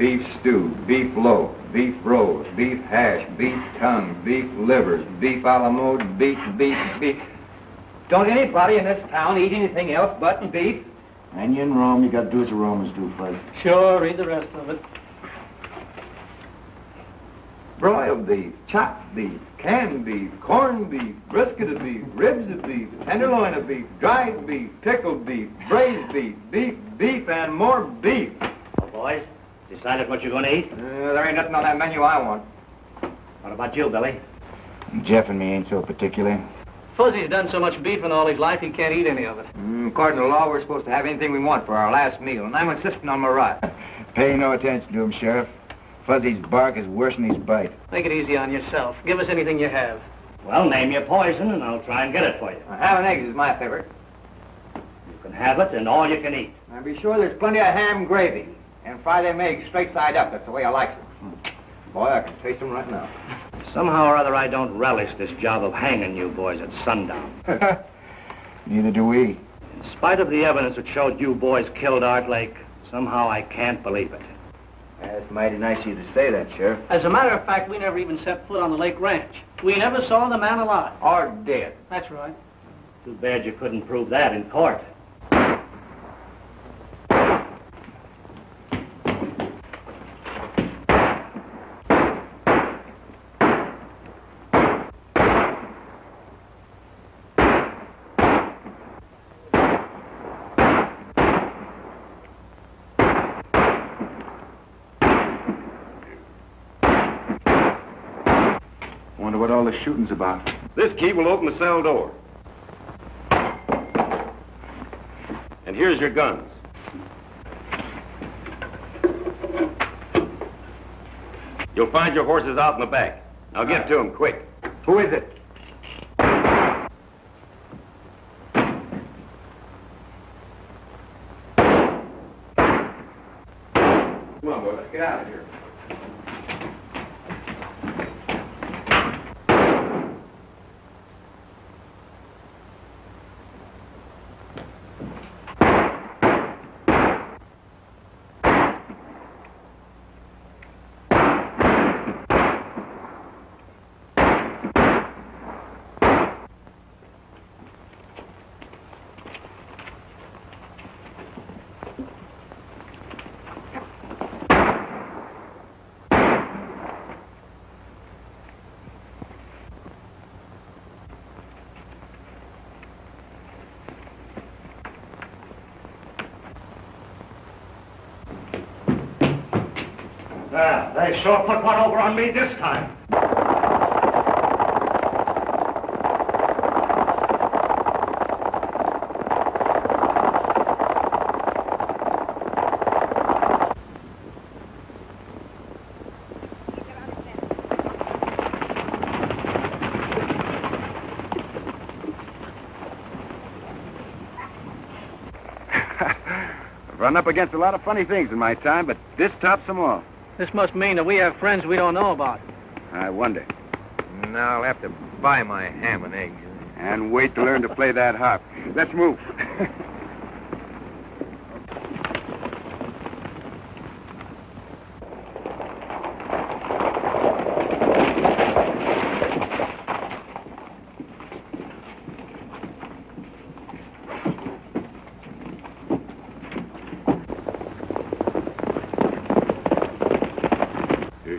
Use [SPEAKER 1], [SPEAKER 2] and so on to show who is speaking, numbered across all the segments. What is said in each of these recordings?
[SPEAKER 1] beef stew, beef loaf, beef rolls, beef hash, beef tongue, beef livers, beef a la mode, beef. Don't anybody in this town eat anything else but beef?
[SPEAKER 2] And you in Rome, you got to do as the Romans do, Fuzz.
[SPEAKER 3] Sure, read the rest of it.
[SPEAKER 1] Broiled beef, chopped beef, canned beef, corned beef, brisket of beef, ribs of beef, tenderloin of beef, dried beef, pickled beef, braised beef, beef, and more beef.
[SPEAKER 4] Well, boys, decided what you're going to eat?
[SPEAKER 1] There ain't nothing on that menu I want.
[SPEAKER 4] What about you, Billy?
[SPEAKER 2] Jeff and me ain't so particular.
[SPEAKER 3] Fuzzy's done so much beefing all his life, he can't eat any of it.
[SPEAKER 1] According to law, we're supposed to have anything we want for our last meal, and I'm insisting on my right.
[SPEAKER 2] Pay no attention to him, Sheriff. Fuzzy's bark is worse than his bite.
[SPEAKER 3] Make it easy on yourself. Give us anything you have.
[SPEAKER 4] Well, name your poison, and I'll try and get it for you.
[SPEAKER 1] Ham and eggs is my favorite.
[SPEAKER 4] You can have it, and all you can eat.
[SPEAKER 1] Now, be sure there's plenty of ham gravy, and fry them eggs straight side up. That's the way I like them. Boy, I can taste them right now.
[SPEAKER 4] Somehow or other, I don't relish this job of hanging you boys at sundown.
[SPEAKER 2] Neither do we.
[SPEAKER 4] In spite of the evidence that showed you boys killed Art Lake, somehow I can't believe it.
[SPEAKER 2] That's mighty nice of you to say that, Sheriff.
[SPEAKER 3] As a matter of fact, we never even set foot on the lake ranch. We never saw the man alive.
[SPEAKER 1] Or dead.
[SPEAKER 3] That's right.
[SPEAKER 4] Too bad you couldn't prove that in court.
[SPEAKER 2] Wonder what all the shooting's about.
[SPEAKER 5] This key will open the cell door. And here's your guns. You'll find your horses out in the back. Now get to them, quick.
[SPEAKER 1] Who is it? Come on, boy, let's get out of here.
[SPEAKER 4] They sure put one over on me this time.
[SPEAKER 5] I've run up against a lot of funny things in my time, but this tops them all.
[SPEAKER 3] This must mean that we have friends we don't know about.
[SPEAKER 5] I wonder.
[SPEAKER 1] Now I'll have to buy my ham and eggs.
[SPEAKER 5] And wait to learn to play that harp. Let's move.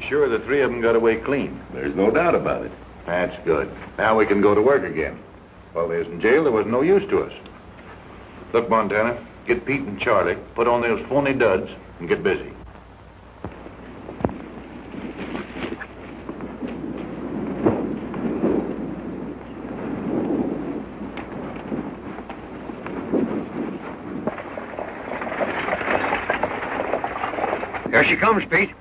[SPEAKER 6] Sure the three of them got away clean.
[SPEAKER 5] There's no doubt about it.
[SPEAKER 6] That's good. Now we can go to work again. While they was in jail, there was no use to us. Look, Montana, get Pete and Charlie, put on those phony duds, and get busy.
[SPEAKER 1] Here she comes, Pete.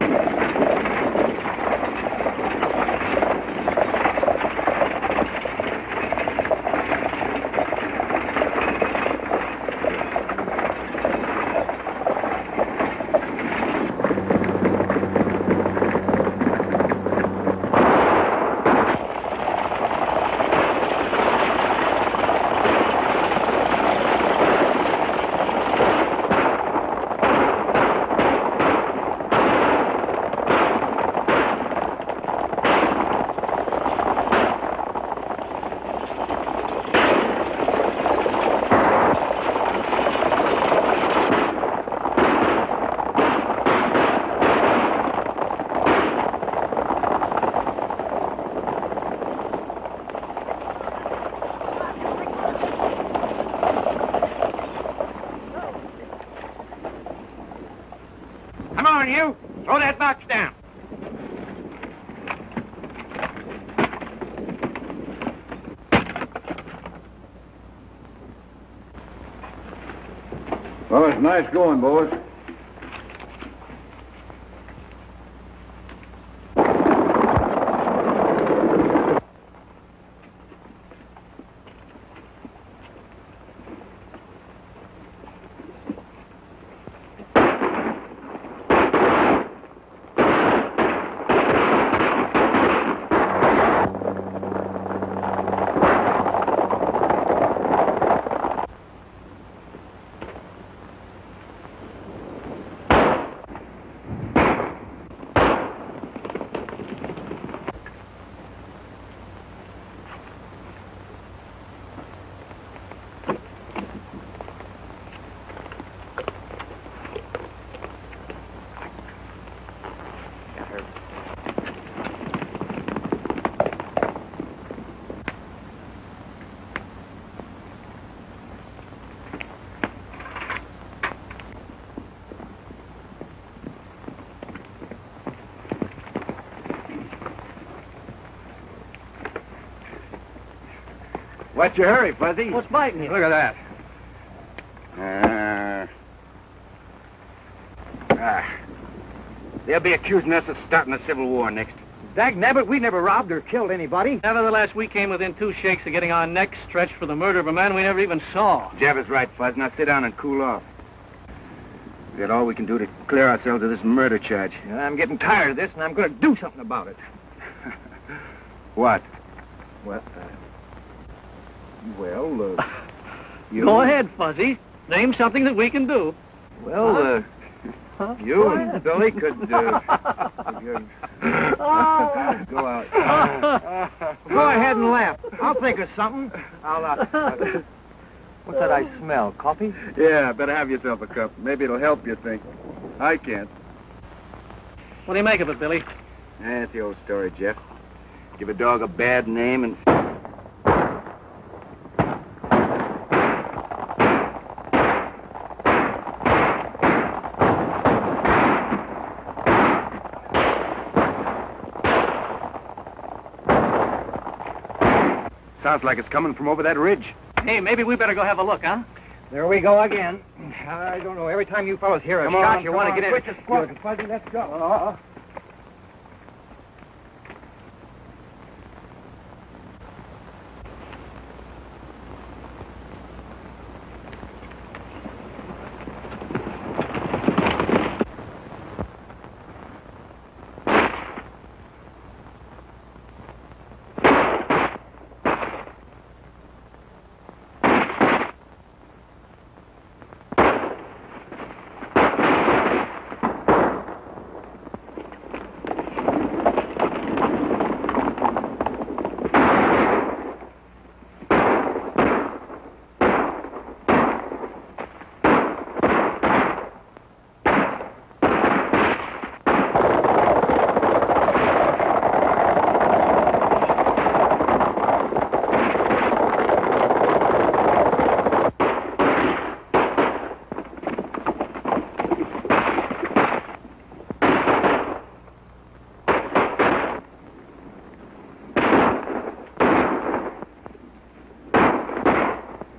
[SPEAKER 4] box down.
[SPEAKER 5] Well, it's nice going, boys.
[SPEAKER 2] What's your hurry, Fuzzy?
[SPEAKER 3] What's biting you?
[SPEAKER 2] Look at that. They'll be accusing us of starting a civil war next.
[SPEAKER 7] Dag nabbit, we never robbed or killed anybody.
[SPEAKER 3] Nevertheless, we came within 2 shakes of getting our necks stretched for the murder of a man we never even saw.
[SPEAKER 2] Jeff is right, Fuzz. Now sit down and cool off. We got all we can do to clear ourselves of this murder charge.
[SPEAKER 7] I'm getting tired of this, and I'm going to do something about it.
[SPEAKER 2] What?
[SPEAKER 7] Well, you...
[SPEAKER 3] Go ahead, Fuzzy. Name something that we can do.
[SPEAKER 7] Well, you and Billy could go out. Go ahead and laugh. I'll think of something. What's that I smell? Coffee?
[SPEAKER 5] Yeah, better have yourself a cup. Maybe it'll help you think. I can't.
[SPEAKER 3] What do you make of it, Billy?
[SPEAKER 2] That's the old story, Jeff. Give a dog a bad name and...
[SPEAKER 5] Sounds like it's coming from over that ridge.
[SPEAKER 3] Hey, maybe we better go have a look, huh?
[SPEAKER 7] There we go again. I don't know. Every time you fellows hear a shot, you want to get in. Quit your squawking, Fuzzy. Let's go.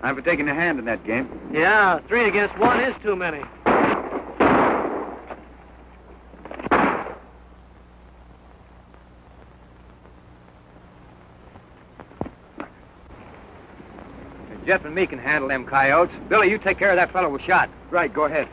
[SPEAKER 5] I'm for taking a hand in that game.
[SPEAKER 3] Yeah, 3 against 1 is too many.
[SPEAKER 7] Jeff and me can handle them coyotes. Billy, you take care of that fellow who shot.
[SPEAKER 5] Right, go ahead.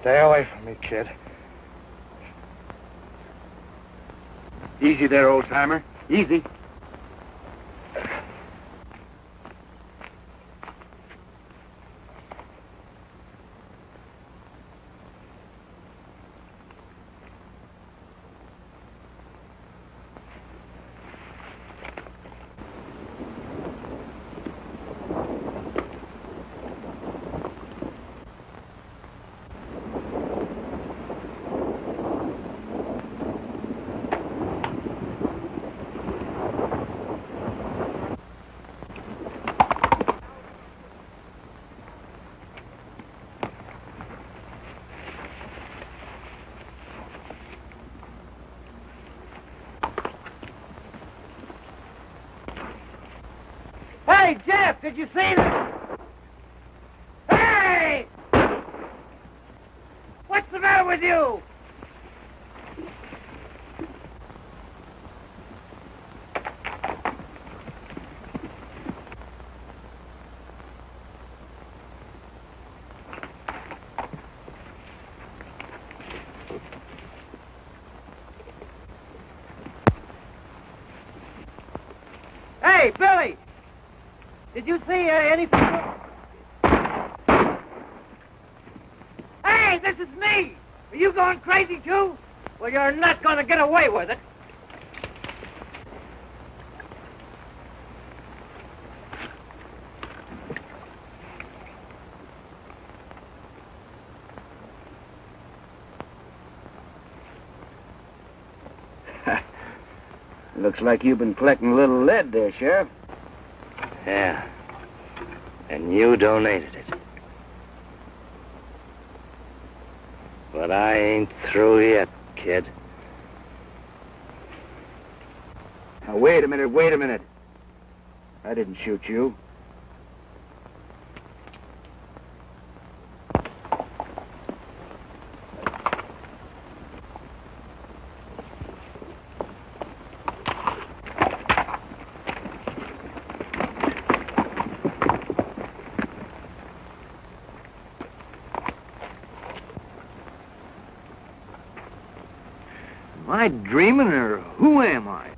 [SPEAKER 7] Stay away from me, kid.
[SPEAKER 5] Easy there, old-timer. Easy.
[SPEAKER 7] Did you see that? Hey! What's the matter with you? Hey, Billy! Did you see anything? Hey, this is me! Are you going crazy, too? Well, you're not going to get away with it.
[SPEAKER 2] Looks like you've been collecting a little lead there, Sheriff.
[SPEAKER 4] Yeah. And you donated it. But I ain't through yet, kid.
[SPEAKER 2] Now, wait a minute. I didn't shoot you.
[SPEAKER 1] Am I dreaming, or who am I?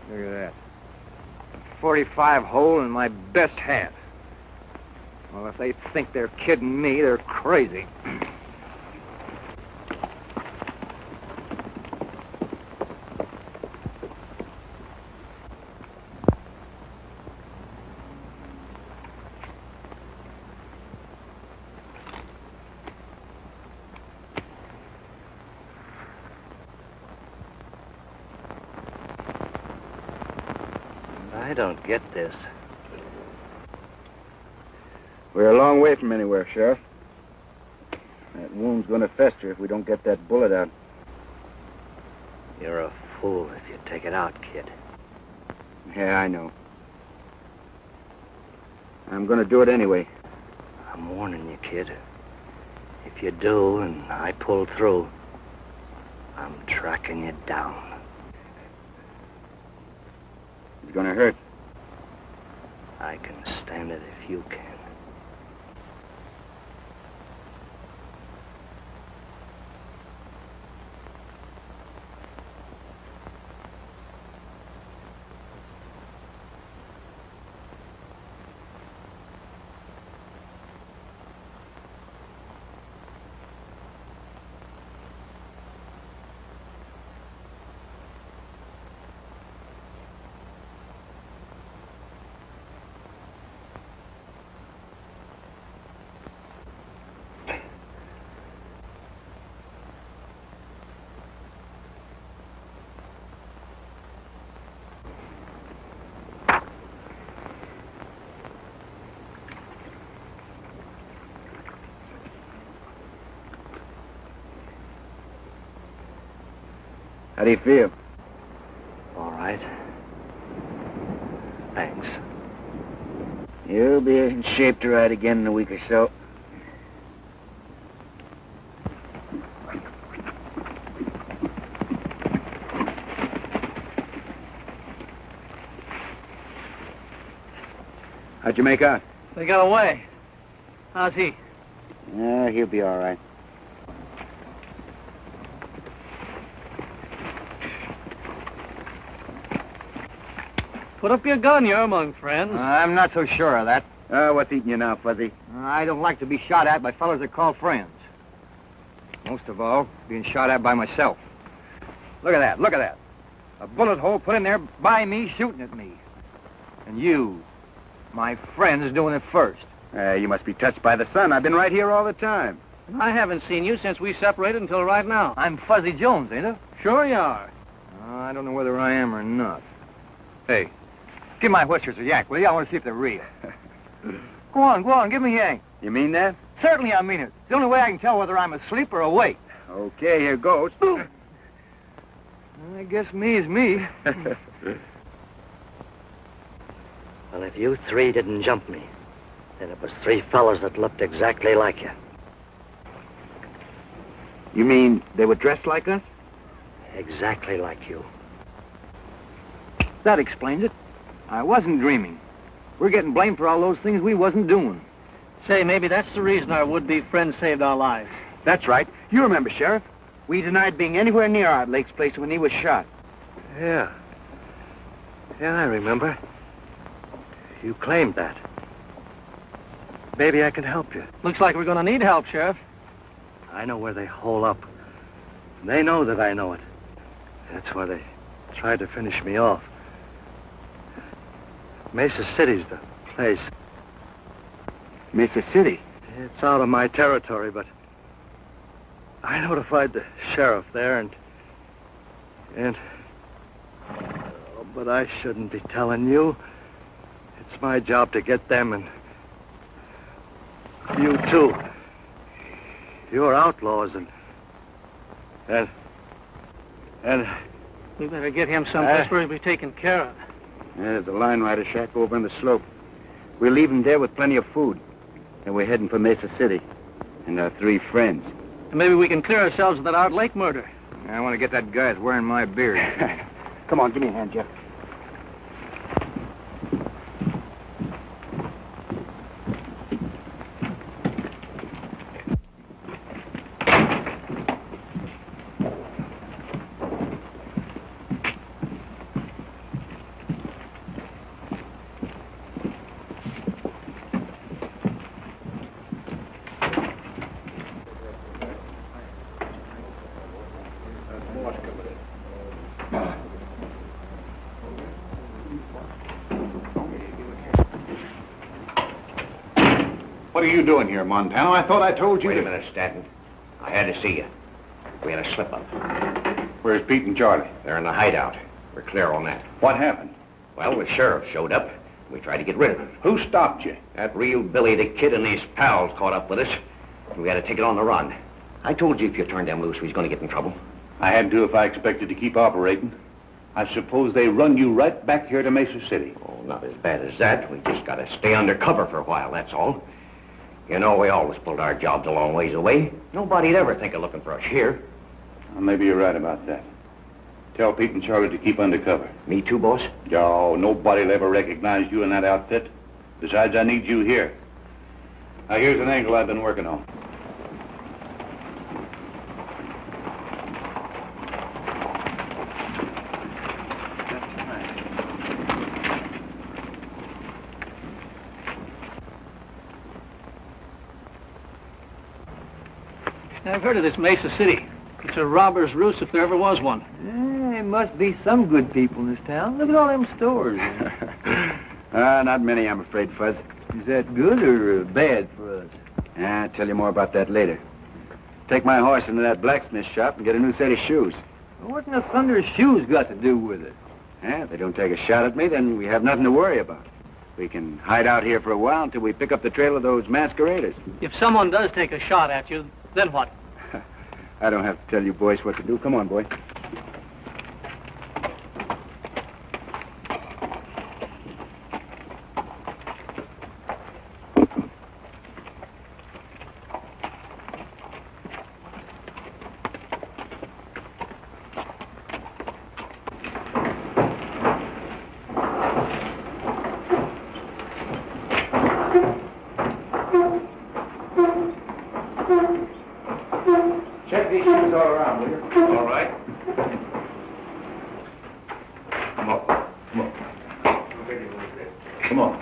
[SPEAKER 1] Look at that. A 45 hole in my best hat. Well, if they think they're kidding me, they're crazy.
[SPEAKER 4] I don't get this.
[SPEAKER 2] We're a long way from anywhere, Sheriff. That wound's going to fester if we don't get that bullet out.
[SPEAKER 4] You're a fool if you take it out, kid.
[SPEAKER 2] Yeah, I know. I'm going to do it anyway.
[SPEAKER 4] I'm warning you, kid. If you do and I pull through, I'm tracking you down.
[SPEAKER 2] It's going to hurt.
[SPEAKER 4] I can stand it if you can.
[SPEAKER 2] How do you feel?
[SPEAKER 4] All right. Thanks.
[SPEAKER 2] You'll be in shape to ride again in a week or so. How'd you make out?
[SPEAKER 3] They got away. How's he?
[SPEAKER 2] Yeah, he'll be all right.
[SPEAKER 3] Put up your gun, you're among friends.
[SPEAKER 7] I'm not so sure of that.
[SPEAKER 2] What's eating you now, Fuzzy?
[SPEAKER 7] I don't like to be shot at by fellows that call friends. Most of all, being shot at by myself. Look at that. A bullet hole put in there by me shooting at me. And you, my friend's doing it first.
[SPEAKER 2] You must be touched by the sun. I've been right here all the time.
[SPEAKER 3] I haven't seen you since we separated until right now.
[SPEAKER 7] I'm Fuzzy Jones, ain't I?
[SPEAKER 3] Sure you are.
[SPEAKER 7] I don't know whether I am or not. Hey, give my whiskers a yank, will you? I want to see if they're real. Go on, give me a yank.
[SPEAKER 2] You mean that?
[SPEAKER 7] Certainly I mean it. It's the only way I can tell whether I'm asleep or awake.
[SPEAKER 2] Okay, here goes.
[SPEAKER 7] I guess me is me.
[SPEAKER 4] Well, if you three didn't jump me, then it was three fellas that looked exactly like you.
[SPEAKER 2] You mean they were dressed like us?
[SPEAKER 4] Exactly like you.
[SPEAKER 7] That explains it. I wasn't dreaming. We're getting blamed for all those things we wasn't doing.
[SPEAKER 3] Say, maybe that's the reason our would-be friend saved our lives.
[SPEAKER 2] That's right. You remember, Sheriff. We denied being anywhere near Art Lake's place when he was shot.
[SPEAKER 4] Yeah. Yeah, I remember. You claimed that. Maybe I can help you.
[SPEAKER 3] Looks like we're going to need help, Sheriff.
[SPEAKER 4] I know where they hole up. They know that I know it. That's why they tried to finish me off. Mesa City's the place.
[SPEAKER 2] Mesa City?
[SPEAKER 4] It's out of my territory, but I notified the sheriff there, and but I shouldn't be telling you. It's my job to get them, and you too. You're outlaws, and
[SPEAKER 3] We better get him someplace where he'll be taken care of.
[SPEAKER 2] Yeah, there's a line rider shack over on the slope. We'll leave him there with plenty of food. And we're heading for Mesa City. And our three friends.
[SPEAKER 3] And maybe we can clear ourselves of that Art Lake murder.
[SPEAKER 7] I want to get that guy that's wearing my beard.
[SPEAKER 2] Come on, give me a hand, Jeff.
[SPEAKER 6] What are you doing here, Montano? I thought I told you
[SPEAKER 8] Wait a
[SPEAKER 6] to...
[SPEAKER 8] minute, Stanton. I had to see you. We had a slip-up.
[SPEAKER 6] Where's Pete and Charlie?
[SPEAKER 8] They're in the hideout. We're clear on that.
[SPEAKER 6] What happened?
[SPEAKER 8] Well, the sheriff showed up. We tried to get rid of him.
[SPEAKER 6] Who stopped you?
[SPEAKER 8] That real Billy the Kid and his pals caught up with us. We had to take it on the run. I told you if you turned them loose, we was going to get in trouble.
[SPEAKER 6] I had to if I expected to keep operating. I suppose they run you right back here to Mesa City.
[SPEAKER 8] Oh, not as bad as that. We just got to stay under cover for a while, that's all. You know, we always pulled our jobs a long ways away. Nobody'd ever think of looking for us here.
[SPEAKER 6] Well, maybe you're right about that. Tell Pete and Charlie to keep under cover.
[SPEAKER 8] Me too, boss?
[SPEAKER 6] Oh, nobody'll ever recognize you in that outfit. Besides, I need you here. Now, here's an angle I've been working on.
[SPEAKER 3] I've heard of this Mesa City. It's a robber's roost if there ever was one.
[SPEAKER 7] There must be some good people in this town. Look at all them stores.
[SPEAKER 2] Not many, I'm afraid, Fuzz.
[SPEAKER 7] Is that good or bad for us?
[SPEAKER 2] I'll tell you more about that later. Take my horse into that blacksmith shop and get a new set of shoes.
[SPEAKER 7] What in the thunder's shoes got to do with it?
[SPEAKER 2] If they don't take a shot at me, then we have nothing to worry about. We can hide out here for a while until we pick up the trail of those masqueraders.
[SPEAKER 3] If someone does take a shot at you, then what?
[SPEAKER 2] I don't have to tell you boys what to do. Come on, boy.
[SPEAKER 6] Check these shoes all around, will you?
[SPEAKER 8] All right. Come on. Come on. Come on.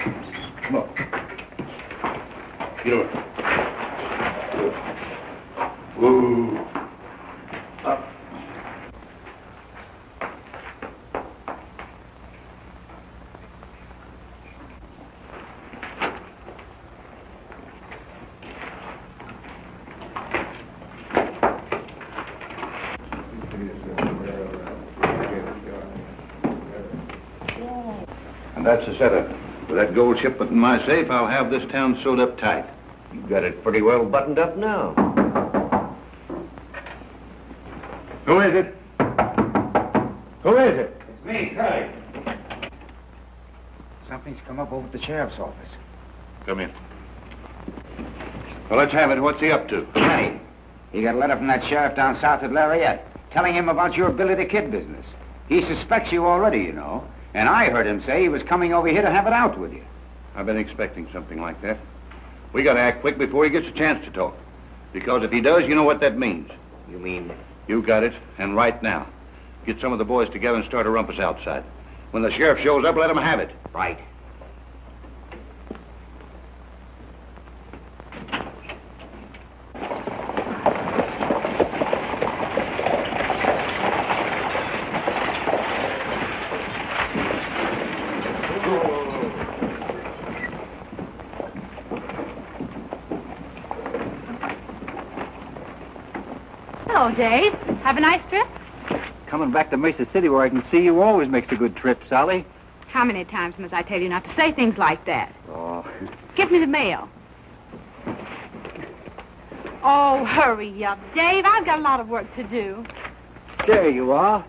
[SPEAKER 8] Come on.
[SPEAKER 6] Get over. Whoa. Up. And that's the setup. With that gold shipment in my safe, I'll have this town sewed up tight.
[SPEAKER 8] You've got it pretty well buttoned up now.
[SPEAKER 6] Who is it? Who is it?
[SPEAKER 7] It's me, Crabbe. Something's come up over at the sheriff's office.
[SPEAKER 6] Come in. Well, let's have it. What's he up to?
[SPEAKER 2] Hey, he got a letter from that sheriff down south at Lariat, telling him about your Billy the Kid business. He suspects you already, you know. And I heard him say he was coming over here to have it out with you.
[SPEAKER 6] I've been expecting something like that. We gotta act quick before he gets a chance to talk. Because if he does, you know what that means.
[SPEAKER 8] You mean?
[SPEAKER 6] You got it, and right now. Get some of the boys together and start a rumpus outside. When the sheriff shows up, let him have it.
[SPEAKER 8] Right.
[SPEAKER 9] Hello, Dave. Have a nice trip?
[SPEAKER 7] Coming back to Mesa City where I can see you always makes a good trip, Sally.
[SPEAKER 9] How many times must I tell you not to say things like that?
[SPEAKER 7] Oh.
[SPEAKER 9] Give me the mail. Oh, hurry up, Dave. I've got a lot of work to do.
[SPEAKER 7] There you are.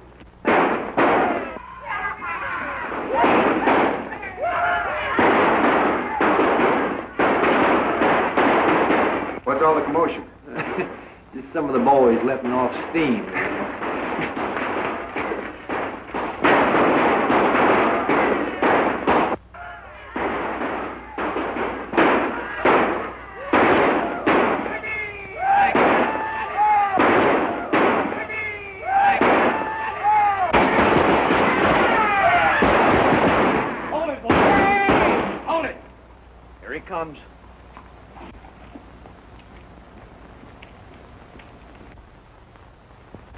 [SPEAKER 2] What's all the commotion?
[SPEAKER 1] Just some of the boys letting off steam.
[SPEAKER 3] Hold it, boy. Hold it.
[SPEAKER 4] Here he comes.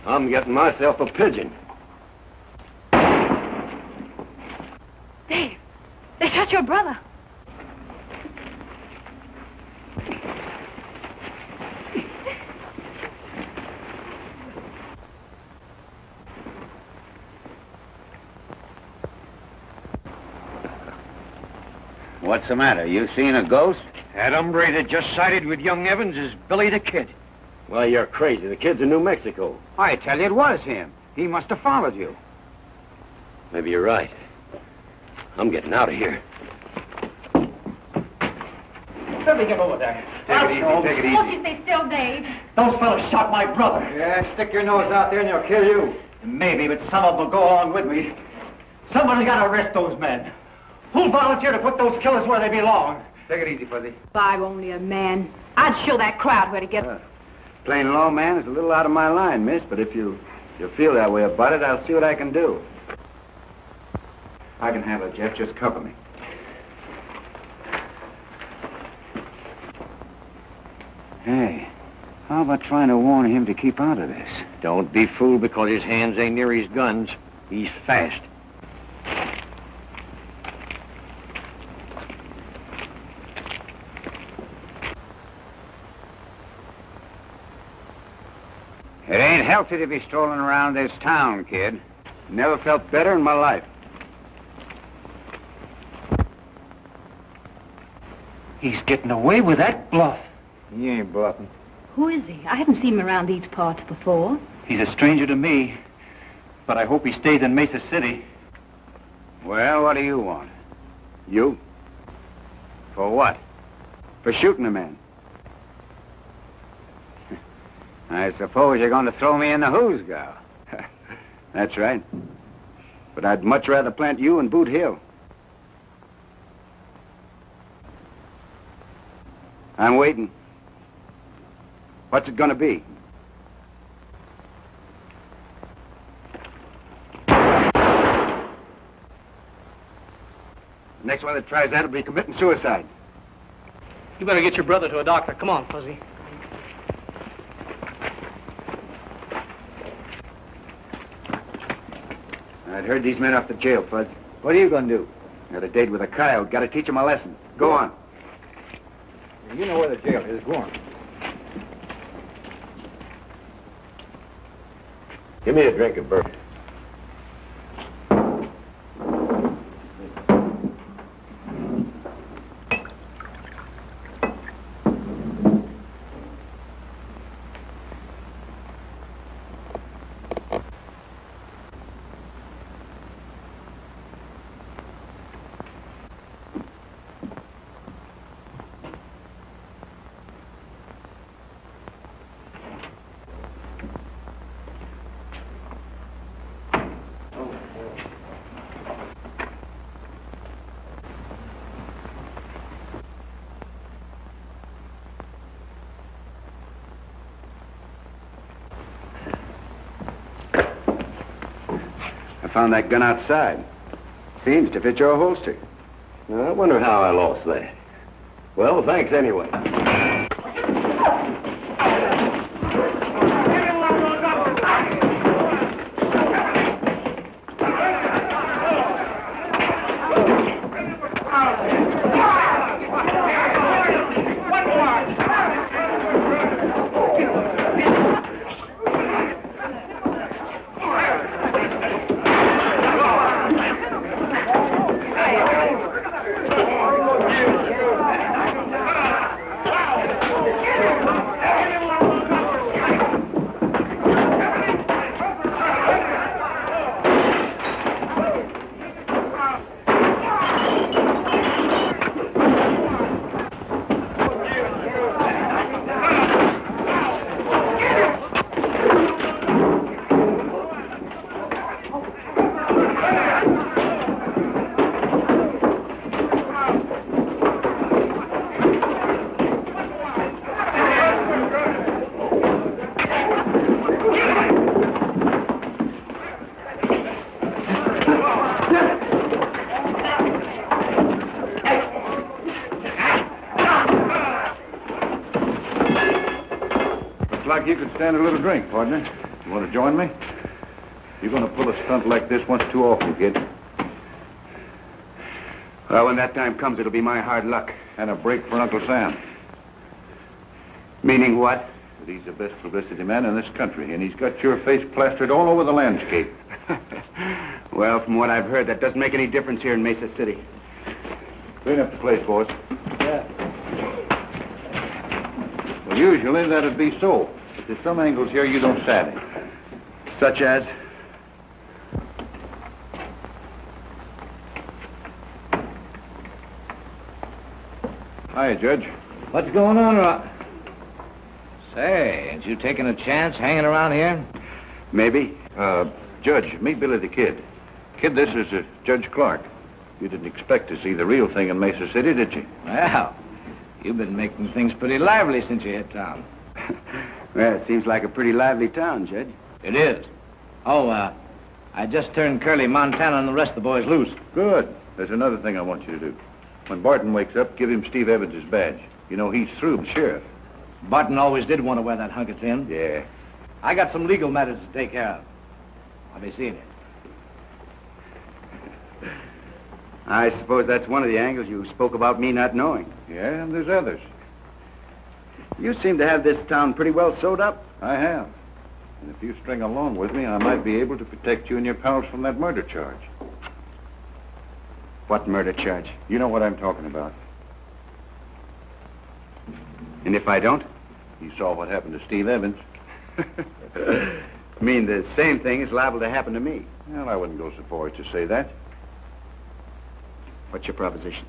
[SPEAKER 4] I'm getting myself a pigeon.
[SPEAKER 9] Dave, they shot your brother.
[SPEAKER 2] What's the matter? You seen a ghost?
[SPEAKER 7] That hombre that just sided with young Evans is Billy the Kid.
[SPEAKER 4] Well, you're crazy. The kid's in New Mexico.
[SPEAKER 2] I tell you, it was him. He must have followed you.
[SPEAKER 4] Maybe you're right. I'm getting out of here.
[SPEAKER 3] Let me get over there.
[SPEAKER 6] Take it easy, take it
[SPEAKER 9] Won't
[SPEAKER 6] easy.
[SPEAKER 9] you stay still, Dave?
[SPEAKER 3] Those fellows shot my brother.
[SPEAKER 7] Yeah, stick your nose out there and they'll kill you.
[SPEAKER 3] Maybe, but some of them will go along with me. Somebody's got to arrest those men. Who'll volunteer to put those killers where they belong?
[SPEAKER 6] Take it easy, Fuzzy.
[SPEAKER 9] If I were only a man, I'd show that crowd where to get...
[SPEAKER 2] Plain law, man, is a little out of my line, miss, but if you feel that way about it, I'll see what I can do. I can handle it, Jeff. Just cover me. Hey, how about trying to warn him to keep out of this?
[SPEAKER 4] Don't be fooled because his hands ain't near his guns. He's fast.
[SPEAKER 2] It ain't healthy to be strolling around this town, kid. Never felt better in my life.
[SPEAKER 7] He's getting away with that bluff.
[SPEAKER 1] He ain't bluffing.
[SPEAKER 9] Who is he? I haven't seen him around these parts before.
[SPEAKER 7] He's a stranger to me, but I hope he stays in Mesa City.
[SPEAKER 2] Well, what do you want? You? For what? For shooting a man. I suppose you're going to throw me in the hoosgow. That's right. But I'd much rather plant you in Boot Hill. I'm waiting. What's it going to be? The next one that tries that will be committing suicide.
[SPEAKER 3] You better get your brother to a doctor. Come on, Fuzzy.
[SPEAKER 2] I'd heard these men off the jail, Fuzz. What are you going to do? Got a date with a coyote. Got to teach him a lesson. Go on.
[SPEAKER 1] You know where the jail is. Go on.
[SPEAKER 4] Give me a drink of bourbon.
[SPEAKER 5] found that gun outside. Seems to fit your holster.
[SPEAKER 8] I wonder how I lost that. Well, thanks anyway.
[SPEAKER 6] Looks like you could stand a little drink, partner. You want to join me? You're going to pull a stunt like this once too often, kid.
[SPEAKER 5] Well, when that time comes, it'll be my hard luck.
[SPEAKER 6] And a break for Uncle Sam.
[SPEAKER 5] Meaning what?
[SPEAKER 6] But he's the best publicity man in this country, and he's got your face plastered all over the landscape.
[SPEAKER 5] Well, from what I've heard, that doesn't make any difference here in Mesa City.
[SPEAKER 6] Clean up the place, boys. Yeah. Well, usually that'd be so. But there's some angles here you don't savvy.
[SPEAKER 5] Such as?
[SPEAKER 6] Hiya, Judge.
[SPEAKER 7] What's going on, Rock? Say, ain't you taking a chance hanging around here?
[SPEAKER 5] Maybe.
[SPEAKER 6] Judge, me Billy the Kid. Kid, this is Judge Clark. You didn't expect to see the real thing in Mesa City, did you?
[SPEAKER 7] Well, you've been making things pretty lively since you hit town.
[SPEAKER 5] Well, it seems like a pretty lively town, Judge.
[SPEAKER 7] It is. Oh, I just turned Curly, Montana, and the rest of the boys loose.
[SPEAKER 6] Good. There's another thing I want you to do. When Barton wakes up, give him Steve Evans' badge. You know, he's through the sheriff.
[SPEAKER 7] Barton always did want to wear that hunk of tin.
[SPEAKER 6] Yeah.
[SPEAKER 7] I got some legal matters to take care of. I'll be seeing you.
[SPEAKER 5] I suppose that's one of the angles you spoke about me not knowing.
[SPEAKER 6] Yeah, and there's others.
[SPEAKER 5] You seem to have this town pretty well sewed up.
[SPEAKER 6] I have. And if you string along with me, I might be able to protect you and your pals from that murder charge.
[SPEAKER 5] What murder charge?
[SPEAKER 6] You know what I'm talking about.
[SPEAKER 5] And if I don't?
[SPEAKER 6] You saw what happened to Steve Evans.
[SPEAKER 5] Mean the same thing is liable to happen to me.
[SPEAKER 6] Well, I wouldn't go so far as to say that.
[SPEAKER 5] What's your proposition?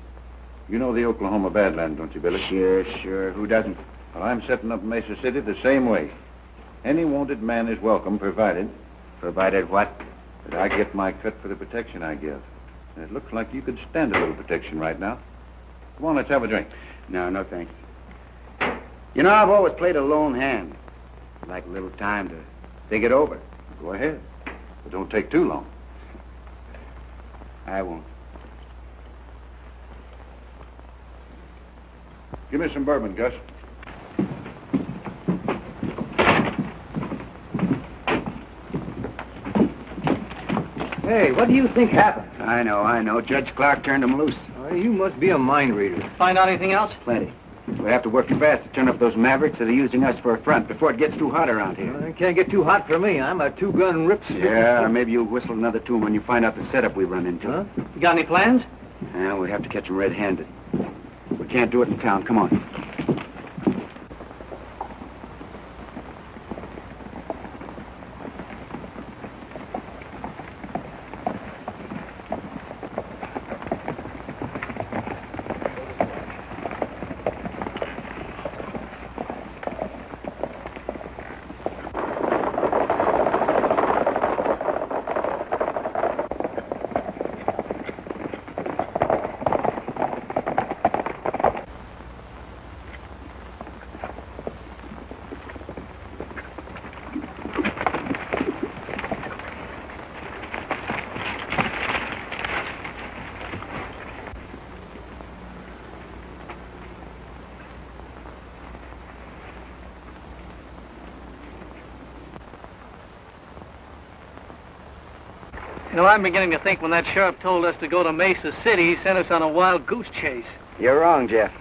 [SPEAKER 6] You know the Oklahoma Badlands, don't you, Billy?
[SPEAKER 5] Sure. Who doesn't?
[SPEAKER 6] Well, I'm setting up Mesa City the same way. Any wanted man is welcome, provided...
[SPEAKER 5] Provided what?
[SPEAKER 6] That I get my cut for the protection I give. And it looks like you could stand a little protection right now. Come on, let's have a drink.
[SPEAKER 5] No, thanks. You know, I've always played a lone hand. I'd like a little time to think it over.
[SPEAKER 6] Go ahead. But don't take too long.
[SPEAKER 5] I won't.
[SPEAKER 6] Give me some bourbon, Gus.
[SPEAKER 7] Hey, what do you think happened?
[SPEAKER 5] I know. Judge Clark turned him loose.
[SPEAKER 7] You must be a mind reader. Find out anything else?
[SPEAKER 5] Plenty. We have to work fast to turn up those mavericks that are using us for a front before it gets too hot around here.
[SPEAKER 7] It can't get too hot for me. I'm a two-gun rip.
[SPEAKER 5] Yeah, maybe you'll whistle another tune when you find out the setup we run into.
[SPEAKER 7] Huh? You got any plans?
[SPEAKER 5] Yeah, we have to catch them red-handed. We can't do it in town. Come on.
[SPEAKER 3] You know, I'm beginning to think when that sheriff told us to go to Mesa City, he sent us on a wild goose chase.
[SPEAKER 5] You're wrong, Jeff.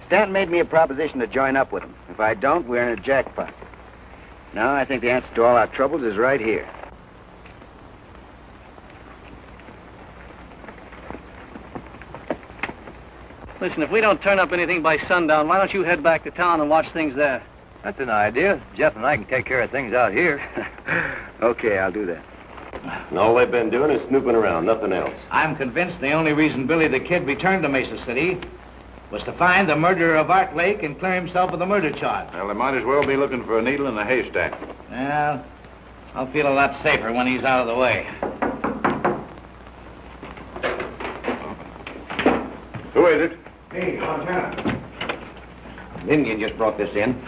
[SPEAKER 5] Stanton made me a proposition to join up with him. If I don't, we're in a jackpot. No, I think the answer to all our troubles is right here.
[SPEAKER 3] Listen, if we don't turn up anything by sundown, why don't you head back to town and watch things there?
[SPEAKER 7] That's an idea. Jeff and I can take care of things out here.
[SPEAKER 5] Okay, I'll do that.
[SPEAKER 10] And all they've been doing is snooping around, nothing else.
[SPEAKER 2] I'm convinced the only reason Billy the Kid returned to Mesa City was to find the murderer of Art Lake and clear himself of the murder charge.
[SPEAKER 6] Well, they might as well be looking for a needle in a haystack.
[SPEAKER 2] Well, I'll feel a lot safer when he's out of the way.
[SPEAKER 6] Who is it?
[SPEAKER 8] Hey, Montana. An Indian just brought this in.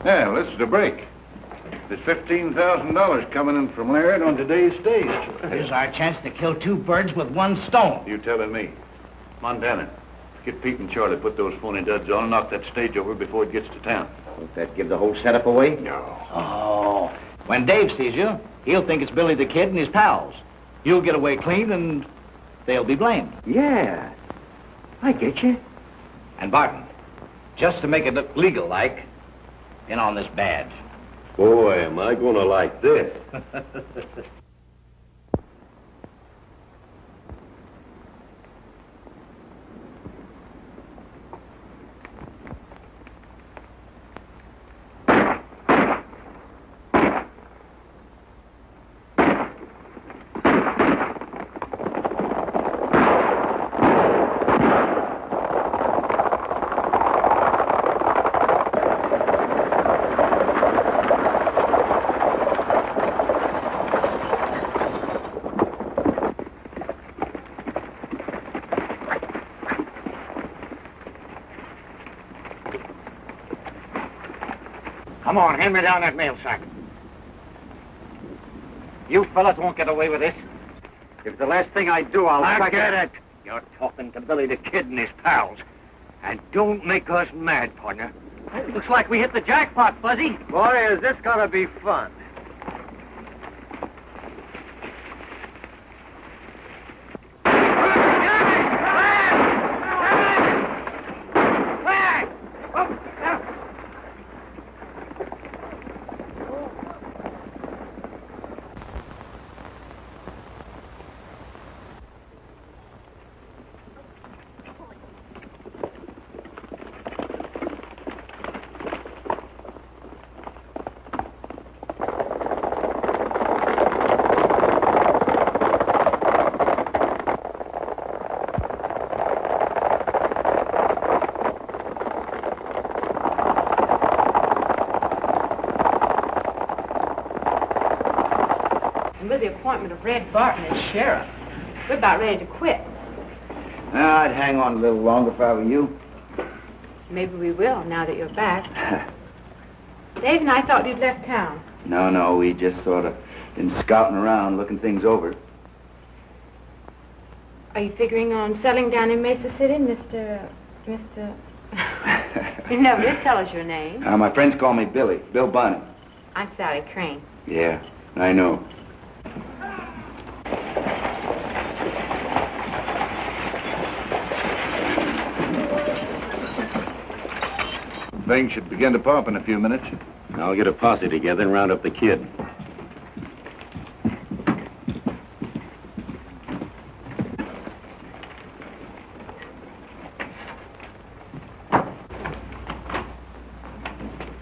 [SPEAKER 6] Yeah, well, this is a break. There's $15,000 coming in from Laird on today's stage.
[SPEAKER 2] Here's our chance to kill two birds with one stone.
[SPEAKER 6] You telling me. Montana, get Pete and Charlie, put those phony duds on and knock that stage over before it gets to town.
[SPEAKER 2] Won't that give the whole setup away?
[SPEAKER 6] No.
[SPEAKER 2] Oh, when Dave sees you, he'll think it's Billy the Kid and his pals. You'll get away clean and they'll be blamed.
[SPEAKER 5] Yeah, I get you.
[SPEAKER 2] And Barton, just to make it look legal-like, in on this badge.
[SPEAKER 10] Boy, am I gonna like this.
[SPEAKER 2] Come on, hand me down that mail sack. You fellas won't get away with this. If the last thing I do, I'll
[SPEAKER 4] Get it. You're talking to Billy the Kid and his pals. And don't make us mad, partner.
[SPEAKER 3] Looks like we hit the jackpot, Fuzzy.
[SPEAKER 7] Boy, is this gonna be fun.
[SPEAKER 9] With the appointment of Red Barton as sheriff, we're about ready to quit.
[SPEAKER 5] Now, I'd hang on a little longer if I were you.
[SPEAKER 9] Maybe we will, now that you're back. Dave and I thought you'd left town.
[SPEAKER 5] No, we just sort of been scouting around, looking things over.
[SPEAKER 9] Are you figuring on settling down in Mesa City, Mr. You never did tell us your name.
[SPEAKER 5] My friends call me Billy, Bill Bunny.
[SPEAKER 9] I'm Sally Crane.
[SPEAKER 5] Yeah, I know.
[SPEAKER 6] Things should begin to pop in a few minutes.
[SPEAKER 10] I'll get a posse together and round up the kid.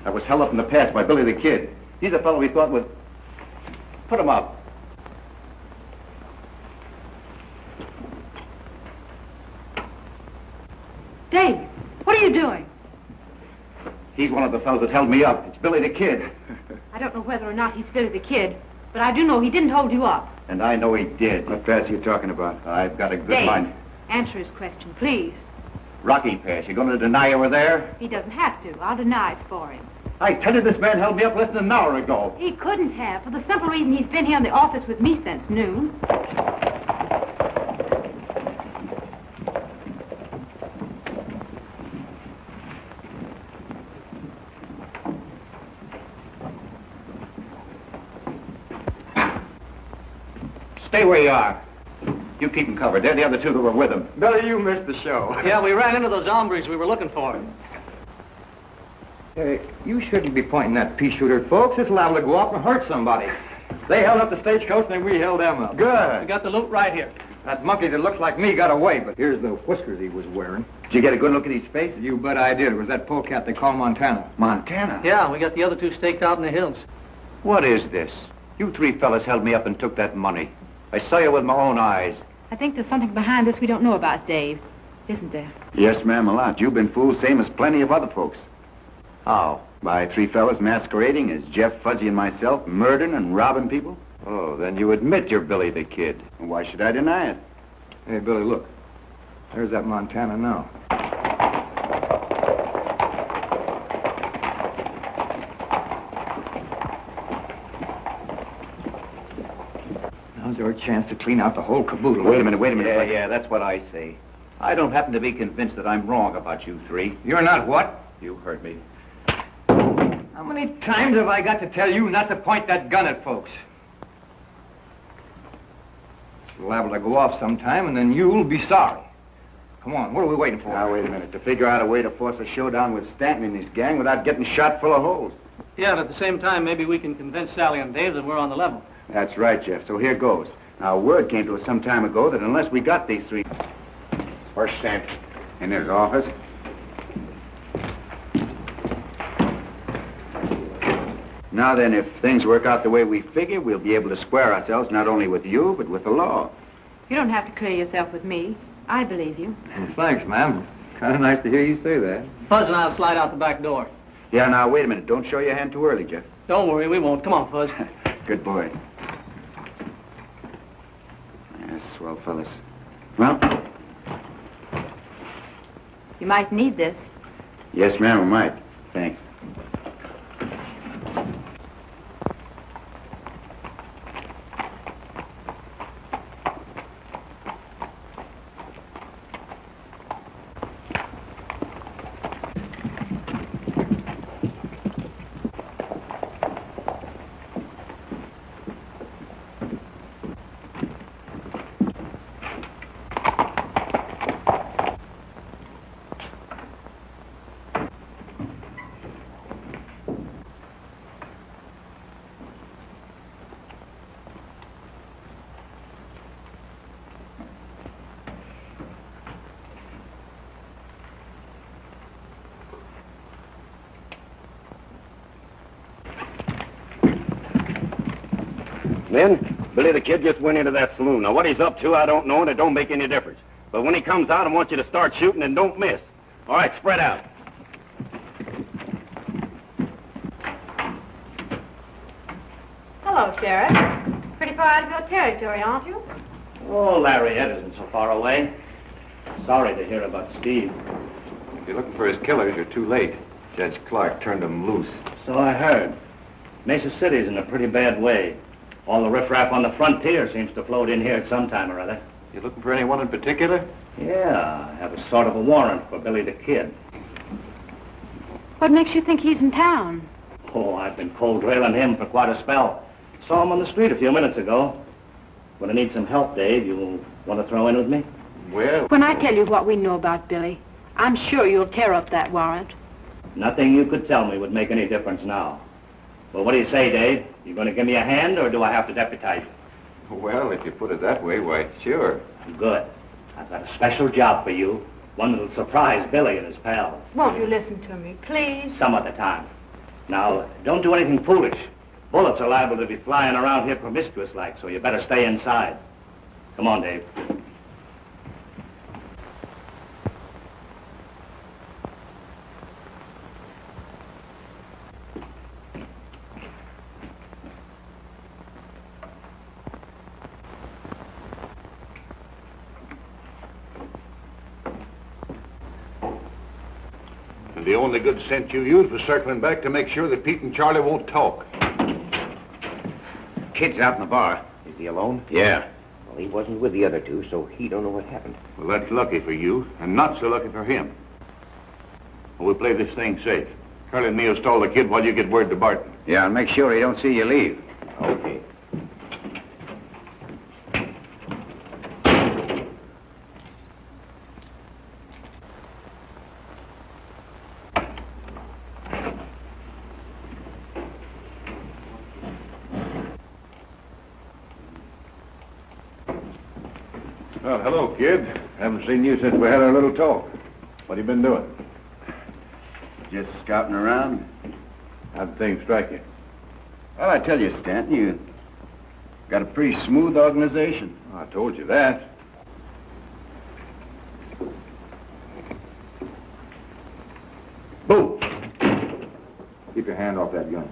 [SPEAKER 5] I was held up in the past by Billy the Kid. He's a fellow we thought would... Put him up.
[SPEAKER 9] Dave, what are you doing?
[SPEAKER 5] He's one of the fellows that held me up. It's Billy the Kid.
[SPEAKER 9] I don't know whether or not he's Billy the Kid, but I do know he didn't hold you up.
[SPEAKER 5] And I know he did. What pass are you talking about? I've got a good
[SPEAKER 9] Dave,
[SPEAKER 5] mind.
[SPEAKER 9] answer his question, please.
[SPEAKER 5] Rocky Pass. You going to deny you were there?
[SPEAKER 9] He doesn't have to. I'll deny it for him.
[SPEAKER 5] I tell you, this man held me up less than an hour ago.
[SPEAKER 9] He couldn't have, for the simple reason he's been here in the office with me since noon.
[SPEAKER 2] Stay where you are. You keep them covered. They're the other two that were with him.
[SPEAKER 7] Billy, you missed the show.
[SPEAKER 3] Yeah, we ran into those hombres we were looking for.
[SPEAKER 7] Hey, you shouldn't be pointing that pea shooter at folks. It's liable to go up and hurt somebody. They held up the stagecoach, and then we held them up.
[SPEAKER 3] We
[SPEAKER 7] Good.
[SPEAKER 3] got the loot right here.
[SPEAKER 7] That monkey that looks like me got away, but here's the whiskers he was wearing.
[SPEAKER 5] Did you get a good look at his face?
[SPEAKER 7] You bet I did. It was that polecat they call Montana.
[SPEAKER 5] Montana?
[SPEAKER 3] Yeah, we got the other two staked out in the hills.
[SPEAKER 2] What is this? You three fellas held me up and took that money. I saw you with my own eyes.
[SPEAKER 9] I think there's something behind this we don't know about, Dave. Isn't there?
[SPEAKER 5] Yes, ma'am, a lot. You've been fooled same as plenty of other folks.
[SPEAKER 2] How?
[SPEAKER 5] By three fellas masquerading as Jeff, Fuzzy, and myself, murdering and robbing people.
[SPEAKER 2] Oh, then you admit you're Billy the Kid.
[SPEAKER 5] Why should I deny it?
[SPEAKER 7] Hey, Billy, look. There's that Montana now. Now's our chance to clean out the whole caboodle.
[SPEAKER 5] Wait a minute.
[SPEAKER 2] Yeah, that's what I say. I don't happen to be convinced that I'm wrong about you three.
[SPEAKER 7] You're not what?
[SPEAKER 2] You heard me.
[SPEAKER 7] How many times have I got to tell you not to point that gun at folks? It's liable to go off sometime, and then you'll be sorry. Come on, what are we waiting for?
[SPEAKER 5] Now, wait a minute. To figure out a way to force a showdown with Stanton and his gang without getting shot full of holes.
[SPEAKER 3] Yeah, but at the same time, maybe we can convince Sally and Dave that we're on the level.
[SPEAKER 5] That's right, Jeff. So here goes. Now, word came to us some time ago that unless we got these three...
[SPEAKER 2] Where's Stanton?
[SPEAKER 5] In his office. Now then, if things work out the way we figure, we'll be able to square ourselves not only with you, but with the law.
[SPEAKER 9] You don't have to clear yourself with me. I believe you.
[SPEAKER 7] Well, thanks, ma'am. It's kind of nice to hear you say that.
[SPEAKER 3] Fuzz and I'll slide out the back door.
[SPEAKER 5] Yeah, now, wait a minute. Don't show your hand too early, Jeff.
[SPEAKER 3] Don't worry, we won't. Come on, Fuzz.
[SPEAKER 5] Good boy. Yes, swell fellas. Well,
[SPEAKER 9] You might need this.
[SPEAKER 5] yes, ma'am, we might. Thanks.
[SPEAKER 10] Men, Billy the Kid just went into that saloon. Now, what he's up to, I don't know, and it don't make any difference. But when he comes out, I want you to start shooting and don't miss. All right, spread out.
[SPEAKER 9] Hello, Sheriff. Pretty far out of your territory, aren't you?
[SPEAKER 3] Oh, Lariat isn't so far away. Sorry to hear about Steve.
[SPEAKER 1] If you're looking for his killers, you're too late. Judge Clark turned them loose.
[SPEAKER 3] So I heard. Mesa City's in a pretty bad way. All the riffraff on the frontier seems to float in here at some time or other.
[SPEAKER 1] You looking for anyone in particular?
[SPEAKER 3] Yeah, I have a sort of a warrant for Billy the Kid.
[SPEAKER 9] What makes you think he's in town?
[SPEAKER 3] Oh, I've been cold railing him for quite a spell. Saw him on the street a few minutes ago. When I need some help, Dave, you want to throw in with me?
[SPEAKER 1] Well,
[SPEAKER 9] When I tell you what we know about Billy, I'm sure you'll tear up that warrant.
[SPEAKER 3] Nothing you could tell me would make any difference now. Well, what do you say, Dave? You going to give me a hand, or do I have to deputize you?
[SPEAKER 1] well, if you put it that way, why, sure.
[SPEAKER 3] Good. I've got a special job for you. One that'll surprise Billy and his pals.
[SPEAKER 9] Won't you listen to me, please?
[SPEAKER 3] Some other time. Now, don't do anything foolish. Bullets are liable to be flying around here promiscuous-like, so you better stay inside. Come on, Dave.
[SPEAKER 6] And the only good scent you used was circling back to make sure that Pete and Charlie won't talk.
[SPEAKER 2] Kid's out in the bar.
[SPEAKER 8] Is he alone?
[SPEAKER 2] Yeah.
[SPEAKER 8] Well, he wasn't with the other two, so he don't know what happened.
[SPEAKER 6] Well, that's lucky for you, and not so lucky for him. Well, we'll play this thing safe. Charlie and me will stall the kid while you get word to Barton.
[SPEAKER 2] Yeah, and make sure he don't see you leave.
[SPEAKER 8] Okay.
[SPEAKER 6] Well, hello, kid. Haven't seen you since we had our little talk. What have you been doing?
[SPEAKER 5] Just scouting around.
[SPEAKER 6] How'd things strike you?
[SPEAKER 5] Well, I tell you, Stanton, you got a pretty smooth organization.
[SPEAKER 6] I told you that.
[SPEAKER 7] Boo! Keep your hand off that gun.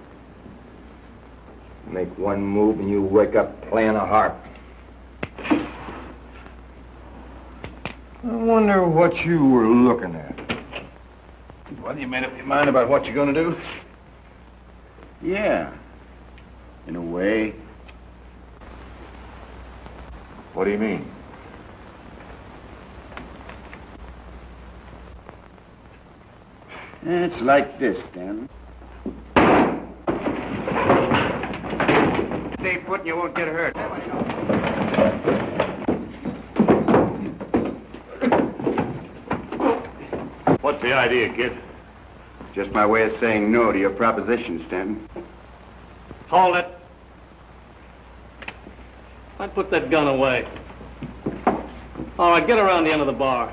[SPEAKER 7] Make one move and you wake up playing a harp. I wonder what you were looking at.
[SPEAKER 6] Well, you made up your mind about what you're going to do?
[SPEAKER 5] Yeah, in a way.
[SPEAKER 6] What do you mean?
[SPEAKER 5] It's like this, Stanton.
[SPEAKER 2] Stay put and you won't get hurt.
[SPEAKER 6] What's the idea, kid?
[SPEAKER 5] Just my way of saying no to your proposition, Stanton.
[SPEAKER 11] Hold it. I put that gun away. All right, get around the end of the bar.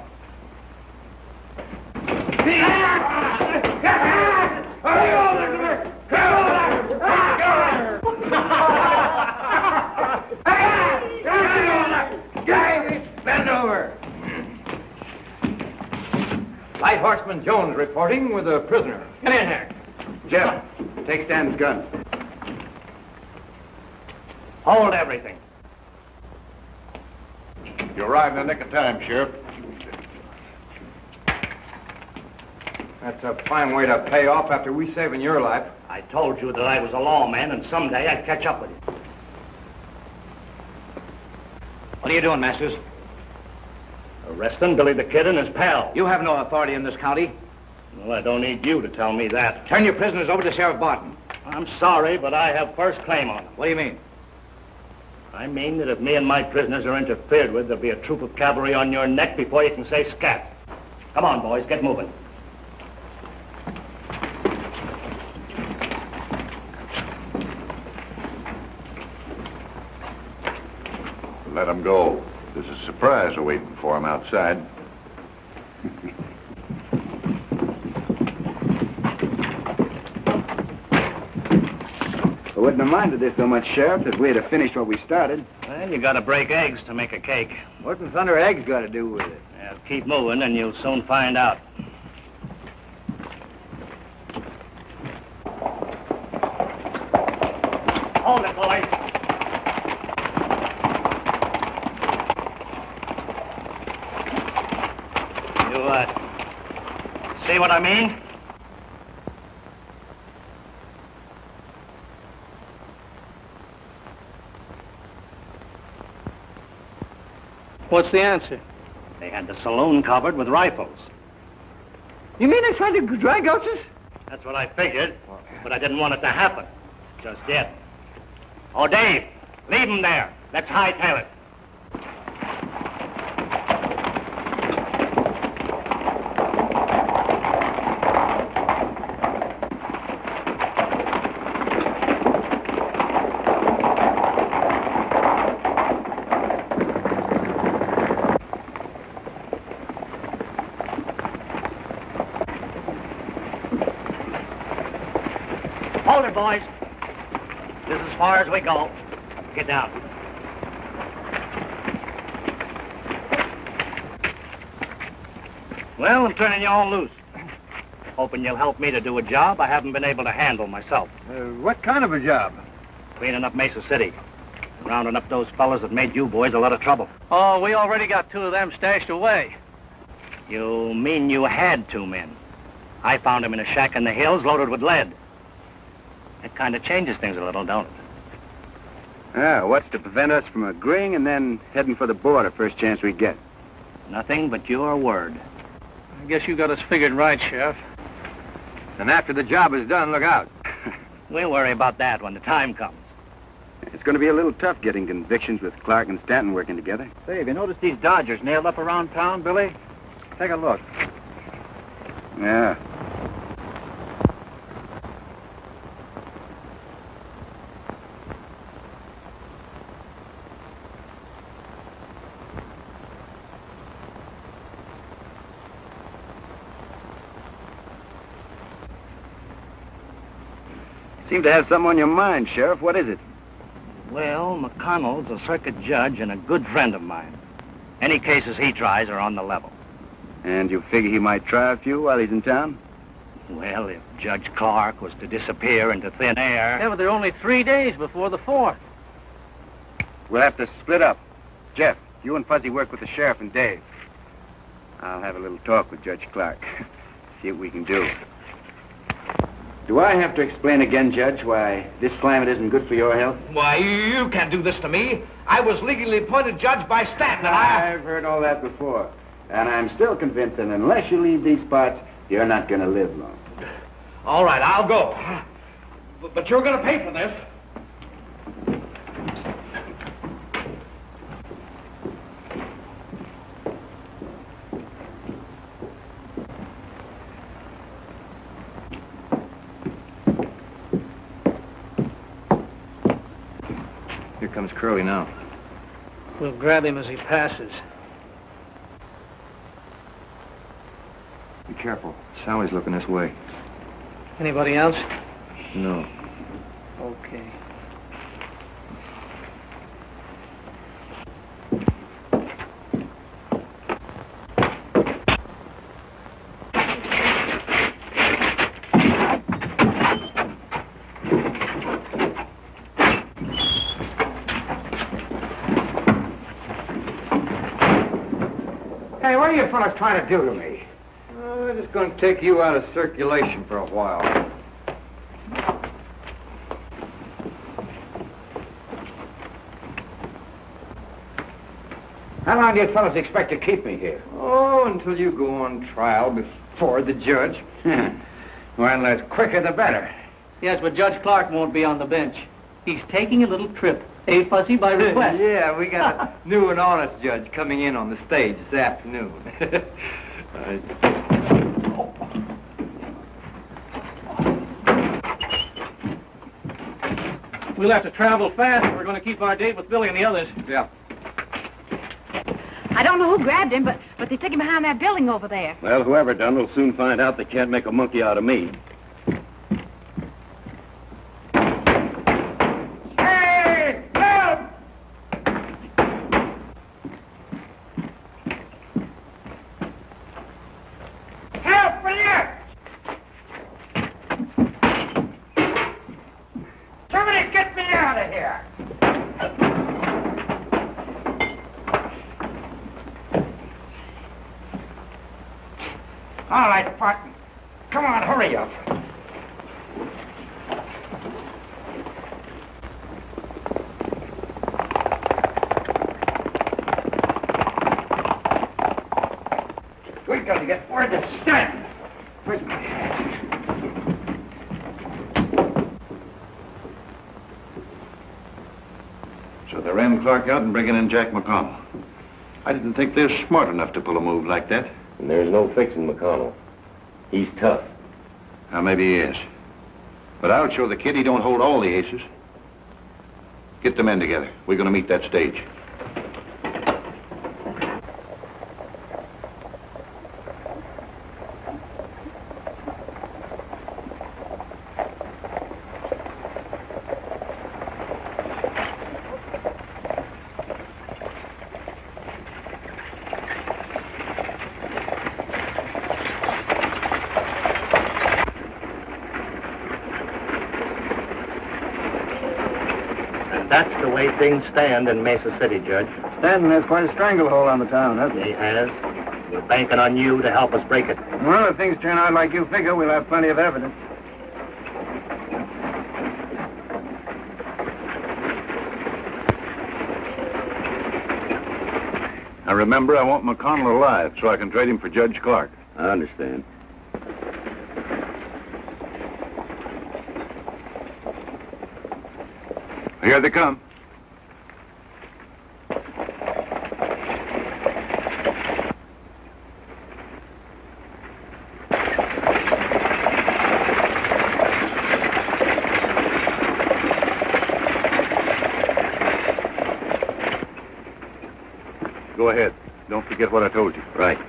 [SPEAKER 7] Bend over. Light Horseman Jones reporting with a prisoner.
[SPEAKER 11] Get in here.
[SPEAKER 5] Jeff, take Stanton's gun.
[SPEAKER 3] Hold everything.
[SPEAKER 6] You arrived in the nick of time, Sheriff.
[SPEAKER 7] That's a fine way to pay off after we saving your life.
[SPEAKER 3] I told you that I was a lawman, and someday I'd catch up with you.
[SPEAKER 2] What are you doing, Masters?
[SPEAKER 3] Arresting Billy the Kid and his pal.
[SPEAKER 2] You have no authority in this county.
[SPEAKER 3] Well, I don't need you to tell me that.
[SPEAKER 2] Turn your prisoners over to Sheriff Barton.
[SPEAKER 3] I'm sorry, but I have first claim on them.
[SPEAKER 2] What do you mean?
[SPEAKER 3] I mean that if me and my prisoners are interfered with, there'll be a troop of cavalry on your neck before you can say scat. Come on, boys, get moving.
[SPEAKER 6] Let him go. There's a surprise awaiting for him outside.
[SPEAKER 5] I wouldn't have minded this so much, Sheriff, if we had finished what we started.
[SPEAKER 3] Well, you gotta break eggs to make a cake.
[SPEAKER 7] What in thunder eggs got to do with it?
[SPEAKER 3] Yeah, keep moving and you'll soon find out. Hold it, boys. You, see what I mean?
[SPEAKER 11] What's the answer?
[SPEAKER 3] They had the saloon covered with rifles.
[SPEAKER 7] You mean they tried to drag us?
[SPEAKER 3] That's what I figured, but I didn't want it to happen. Just yet. Oh, Dave, leave him there. Let's hightail it. Hold it, boys. This is as far as we go. Get down. Well, I'm turning you all loose. Hoping you'll help me to do a job I haven't been able to handle myself.
[SPEAKER 7] What kind of a job?
[SPEAKER 3] Cleaning up Mesa City. Rounding up those fellas that made you boys a lot of trouble.
[SPEAKER 11] Oh, we already got 2 of them stashed away.
[SPEAKER 3] You mean you had 2 men? I found them in a shack in the hills loaded with lead. That kind of changes things a little, don't it?
[SPEAKER 5] Ah, what's to prevent us from agreeing and then heading for the border first chance we get?
[SPEAKER 3] Nothing but your word.
[SPEAKER 11] I guess you got us figured right, Sheriff.
[SPEAKER 7] And after the job is done, look out.
[SPEAKER 3] We'll worry about that when the time comes.
[SPEAKER 5] It's going to be a little tough getting convictions with Clark and Stanton working together.
[SPEAKER 7] Say, have you noticed these Dodgers nailed up around town, Billy? Take a look.
[SPEAKER 5] Yeah. Seem to have something on your mind, Sheriff. What is it?
[SPEAKER 3] Well, McConnell's a circuit judge and a good friend of mine. Any cases he tries are on the level.
[SPEAKER 5] And you figure he might try a few while he's in town?
[SPEAKER 3] Well, if Judge Clark was to disappear into thin air...
[SPEAKER 11] Yeah, but there are only 3 days before the 4th.
[SPEAKER 5] We'll have to split up. Jeff, you and Fuzzy work with the sheriff and Dave. I'll have a little talk with Judge Clark. See what we can do. Do I have to explain again, Judge, why this climate isn't good for your health?
[SPEAKER 2] Why, you can't do this to me. I was legally appointed judge by Stanton, and
[SPEAKER 5] I've heard all that before. And I'm still convinced that unless you leave these parts, you're not going to live long.
[SPEAKER 2] All right, I'll go. But you're going to pay for this.
[SPEAKER 7] Here comes Curly now.
[SPEAKER 11] We'll grab him as he passes.
[SPEAKER 7] Be careful. Sally's looking this way.
[SPEAKER 11] Anybody else?
[SPEAKER 7] No.
[SPEAKER 11] Okay.
[SPEAKER 2] Hey, what are you fellas trying to do to me?
[SPEAKER 7] We're just going to take you out of circulation for a while.
[SPEAKER 2] How long do you fellas expect to keep me here?
[SPEAKER 7] Oh, until you go on trial before the judge.
[SPEAKER 2] Well, the quicker the better.
[SPEAKER 11] Yes, but Judge Clark won't be on the bench. He's taking a little trip. Eh, Fuzzy, by request?
[SPEAKER 7] Yeah, we got a new and honest judge coming in on the stage this afternoon.
[SPEAKER 11] We'll have to travel fast if we're going to keep our date with Billy and the others.
[SPEAKER 7] Yeah.
[SPEAKER 9] I don't know who grabbed him, but they took him behind that building over there.
[SPEAKER 10] Well, whoever done will soon find out they can't make a monkey out of me.
[SPEAKER 2] Hey, help! Help, will you? Somebody get me out of here! All right, Barton. Come on, hurry up. We gotta get word to Stanton. Where's my hat?
[SPEAKER 6] So they ran Clark out and bringing in Jack McConnell. I didn't think they were smart enough to pull a move like that.
[SPEAKER 8] And there's no fixing McConnell. He's tough.
[SPEAKER 6] Now, maybe he is. But I'll show the kid he don't hold all the aces. Get the men together. We're going to meet that stage.
[SPEAKER 3] That's the way things stand in Mesa City, Judge.
[SPEAKER 5] Stanton has quite a stranglehold on the town, hasn't
[SPEAKER 3] He has. We're banking on you to help us break it.
[SPEAKER 5] he? Well, if things turn out like you figure, we'll have plenty of evidence.
[SPEAKER 6] Now, remember, I want McConnell alive so I can trade him for Judge Clark.
[SPEAKER 10] I understand.
[SPEAKER 6] Here they come. Go ahead. Don't forget what I told you.
[SPEAKER 10] Right.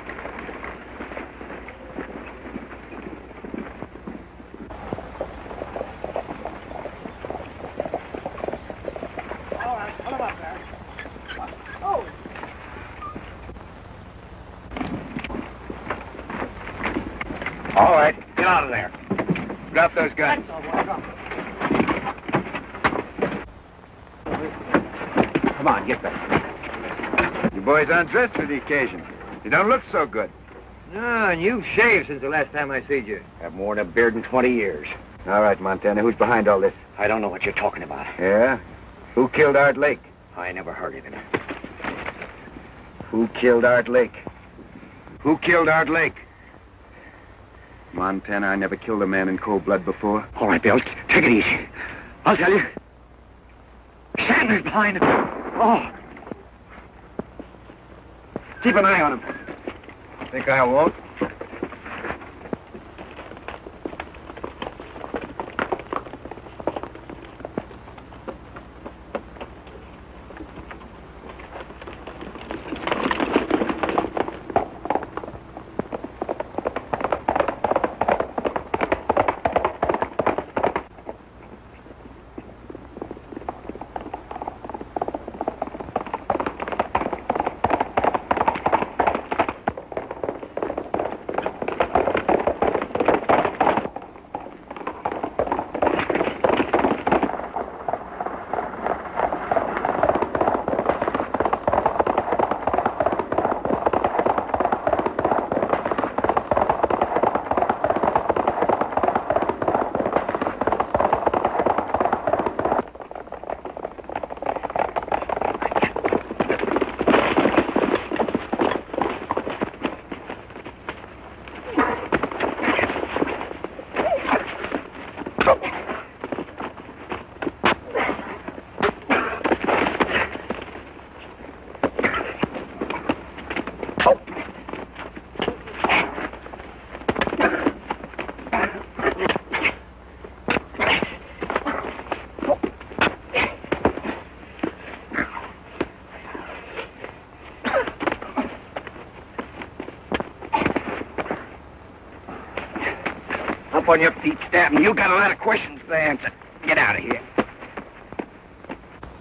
[SPEAKER 5] Drop those guns.
[SPEAKER 2] Come on, get back.
[SPEAKER 5] You boys undressed for the occasion. You don't look so good.
[SPEAKER 7] No, and you've shaved since the last time I seen you.
[SPEAKER 2] I've worn a beard in 20 years.
[SPEAKER 5] All right, Montana, who's behind all this?
[SPEAKER 2] I don't know what you're talking about.
[SPEAKER 5] Yeah? Who killed Art Lake?
[SPEAKER 2] I never heard of it.
[SPEAKER 5] Who killed Art Lake? Who killed Art Lake? Montana, I never killed a man in cold blood before.
[SPEAKER 2] All right, Bill, take it easy. I'll tell you. Stanton's behind it. Oh. Keep an eye on him.
[SPEAKER 7] Think I won't?
[SPEAKER 2] Up on your feet, Stanton. You got a lot of questions to answer. Get out of here.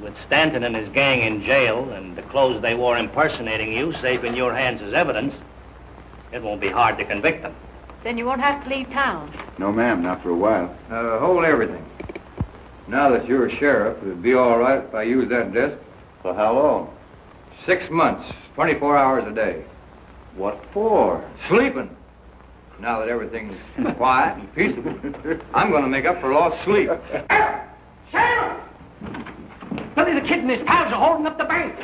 [SPEAKER 3] With Stanton and his gang in jail and the clothes they wore impersonating you safe in your hands as evidence, it won't be hard to convict them.
[SPEAKER 9] Then you won't have to leave town.
[SPEAKER 5] No, ma'am, not for a while.
[SPEAKER 7] Hold everything. Now that you're a sheriff, it'd be all right if I use that desk.
[SPEAKER 6] For how long?
[SPEAKER 7] 6 months, 24 hours a day.
[SPEAKER 6] What for?
[SPEAKER 7] Sleeping. Now that everything's quiet and peaceable, I'm going to make up for lost sleep.
[SPEAKER 11] Sheriff! Billy the Kid and his pals are holding up the bank.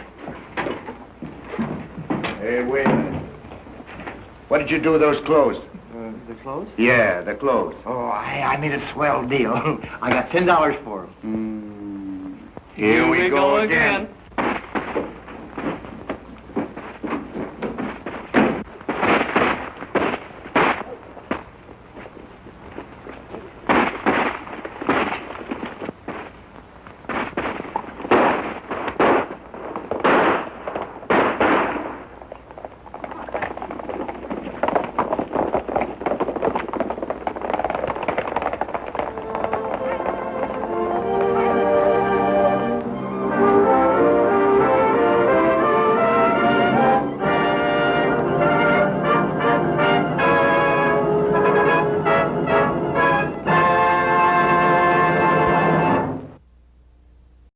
[SPEAKER 5] Hey, wait a minute. What did you do with those clothes?
[SPEAKER 11] The clothes?
[SPEAKER 5] Yeah, the clothes.
[SPEAKER 11] Oh, I made a swell deal. I got $10 for them.
[SPEAKER 5] Here we go again.